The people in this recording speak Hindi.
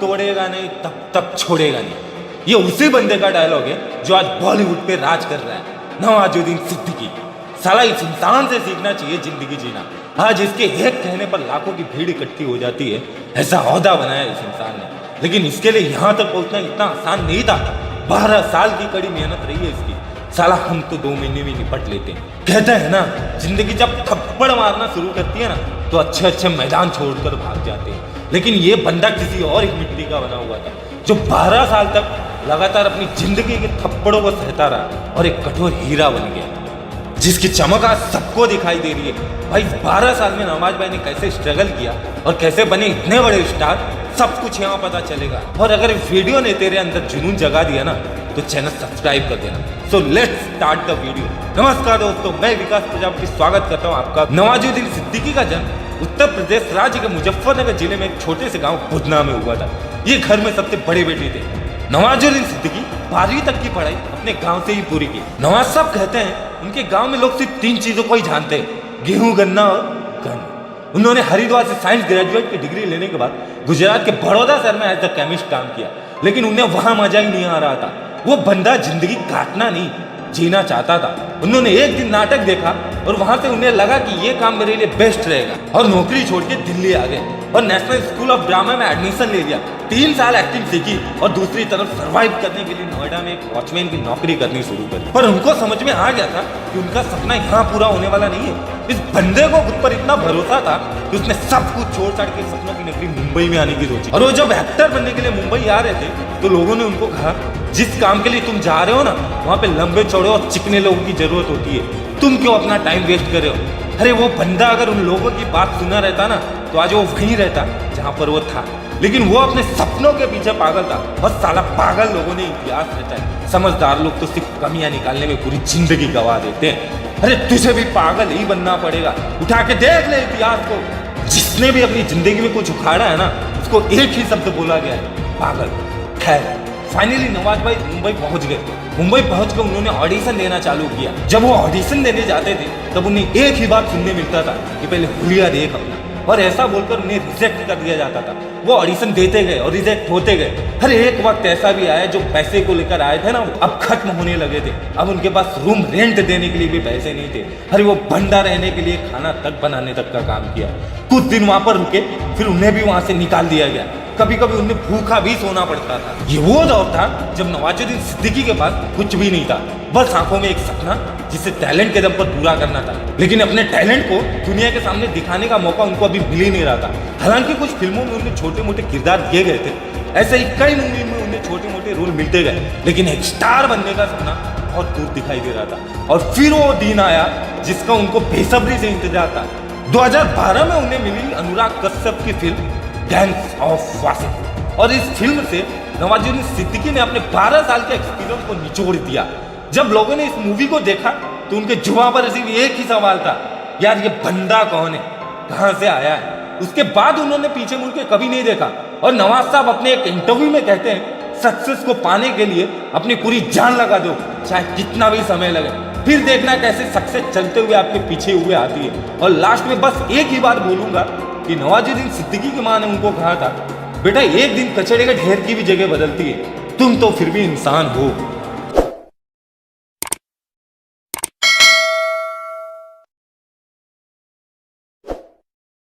तोड़ेगा नहीं तब तक छोड़ेगा नहीं। ये उसी बंदे का डायलॉग है जो आज बॉलीवुड पे राज कर रहा है, नवाजुद्दीन सिद्दीकी। साला इस इंसान से सीखना चाहिए जिंदगी जीना। आज इसके एक कहने पर लाखों की भीड़ इकट्ठी हो जाती है, ऐसा ओहदा बनाया इस इंसान ने। लेकिन इसके लिए यहाँ तक पहुँचना इतना आसान नहीं था। 12 साल की कड़ी मेहनत रही है इसकी। साला हम तो 2 महीने में निपट लेते हैं। कहते हैं ना, जिंदगी जब थप्पड़ मारना शुरू करती है ना तो अच्छे अच्छे मैदान छोड़कर भाग जाते हैं। लेकिन ये बंदा किसी और ही मिट्टी का बना हुआ था, जो 12 साल तक लगातार अपनी जिंदगी के थप्पड़ों को सहता रहा और एक कठोर हीरा बन गया, जिसकी चमक आज सबको दिखाई दे रही है। भाई 12 साल में नवाज भाई ने कैसे स्ट्रगल किया और कैसे बने इतने बड़े स्टार, सब कुछ यहाँ पता चलेगा। और अगर इस वीडियो ने तेरे अंदर जुनून जगा दिया ना तो चैनल सब्सक्राइब कर देना। So let's start the video. नमस्कार दोस्तों, मैं विकास प्रजापति स्वागत करता हूँ आपका। नवाजुद्दीन सिद्दीकी का जन्म उत्तर प्रदेश राज्य के मुजफ्फरनगर जिले में एक छोटे से गांव बुधना में हुआ था। ये घर में सबसे बड़े बेटे थे। नवाजुद्दीन सिद्दीकी 12वीं तक की पढ़ाई अपने गांव से ही पूरी की। नवाज साहब कहते हैं उनके गांव में लोग सिर्फ 3 चीजों को ही जानते हैं, गेहूं, गन्ना और गन। उन्होंने हरिद्वार से साइंस ग्रेजुएट की डिग्री लेने के बाद गुजरात के बड़ौदा शहर में एज द केमिस्ट काम किया, लेकिन उन्हें वहां मजा ही नहीं आ रहा था। वो बंदा जिंदगी काटना नहीं, जीना चाहता था। उन्होंने एक दिन नाटक देखा और वहां से उन्हें लगा कि ये काम मेरे लिए बेस्ट रहेगा, और नौकरी छोड़ के दिल्ली आ गए और नेशनल स्कूल ऑफ ड्रामा में एडमिशन ले लिया। 3 साल एक्टिंग सीखी और दूसरी तरफ सरवाइव करने के लिए नोएडा में एक वॉचमैन की नौकरी करनी शुरू करी। पर उनको समझ में आ गया था कि उनका सपना यहाँ पूरा होने वाला नहीं है। इस बंदे को खुद पर इतना भरोसा था कि उसने सब कुछ छोड़ छाड़ के सपनों की नगरी मुंबई में आने की सोची। और वो जब एक्टर बनने के लिए मुंबई आ रहे थे तो लोगों ने उनको कहा, जिस काम के लिए तुम जा रहे हो ना, वहाँ पे लंबे चौड़े और चिकने लोगों की जरूरत होती है, तुम क्यों अपना टाइम वेस्ट कर रहे हो। अरे वो बंदा अगर उन लोगों की बात सुना रहता ना तो आज वो वहीं रहता जहाँ पर वो था। लेकिन वो अपने सपनों के पीछे पागल था। और साला पागल लोगों ने इतिहास रचा। समझदार लोग तो सिर्फ कमियां निकालने में पूरी जिंदगी गवा देते हैं। अरे तुझे भी पागल ही बनना पड़ेगा। उठा के देख ले इतिहास को। जिसने भी अपनी जिंदगी में कुछ उखाड़ा है ना, उसको एक ही शब्द बोला गया है, पागल। खैर, फाइनली नवाज भाई मुंबई पहुंच गए। मुंबई पहुंच कर उन्होंने ऑडिशन देना चालू किया। जब वो ऑडिशन देने जाते थे तब उन्हें एक ही बात सुनने मिलता था कि पहले हुलिया देख अपना, और ऐसा बोलकर उन्हें रिजेक्ट कर दिया जाता था। वो ऑडिशन देते गए और रिजेक्ट होते गए। हर एक वक्त ऐसा भी आया जो पैसे को लेकर आए थे ना, अब खत्म होने लगे थे। अब उनके पास रूम रेंट देने के लिए भी पैसे नहीं थे। अरे वो बंदा रहने के लिए खाना तक बनाने तक का काम किया। कुछ दिन वहां पर रुके, फिर उन्हें भी वहां से निकाल दिया गया। कभी कभी उन्हें भूखा भी सोना पड़ता था। ये वो दौर था जब नवाजुद्दीन सिद्दीकी के पास कुछ भी नहीं था, बस आंखों में एक सपना जिसे टैलेंट के दम पर पूरा करना था। लेकिन अपने टैलेंट को दुनिया के सामने दिखाने का मौका उनको अभी मिल ही नहीं रहा था। हालांकि कुछ फिल्मों में उन्हें छोटे मोटे किरदार दिए गए थे, ऐसे ही कई मूवी में उन्हें छोटे मोटे रोल मिलते गए, लेकिन एक स्टार बनने का सपना बहुत दूर दिखाई दे रहा था। और फिर वो दिन आया जिसका उनको बेसब्री से इंतजार था। 2012 में उन्हें मिली अनुराग कश्यप की फिल्म गैंग्स ऑफ वासेपुर, और इस फिल्म से नवाजुद्दीन सिद्दीकी ने अपने 12 साल के एक्सपीरियंस को निचोड़ दिया। जब लोगों ने इस मूवी को देखा तो उनके जुबान पर सिर्फ एक ही सवाल था, यार ये बंदा कौन है, कहां से आया है। उसके बाद उन्होंने पीछे मुड़ के कभी नहीं देखा। और नवाज साहब अपने एक इंटरव्यू में कहते हैं, सक्सेस को पाने के लिए अपनी पूरी जान लगा दो, चाहे कितना भी समय लगे, फिर देखना कैसे सक्सेस चलते हुए आपके पीछे हुए आती है। और लास्ट में बस एक ही बात बोलूंगा कि नवाजुद्दीन सिद्दीकी की मां ने उनको कहा था, बेटा एक दिन कचड़े के ढेर की भी जगह बदलती है, तुम तो फिर भी इंसान हो।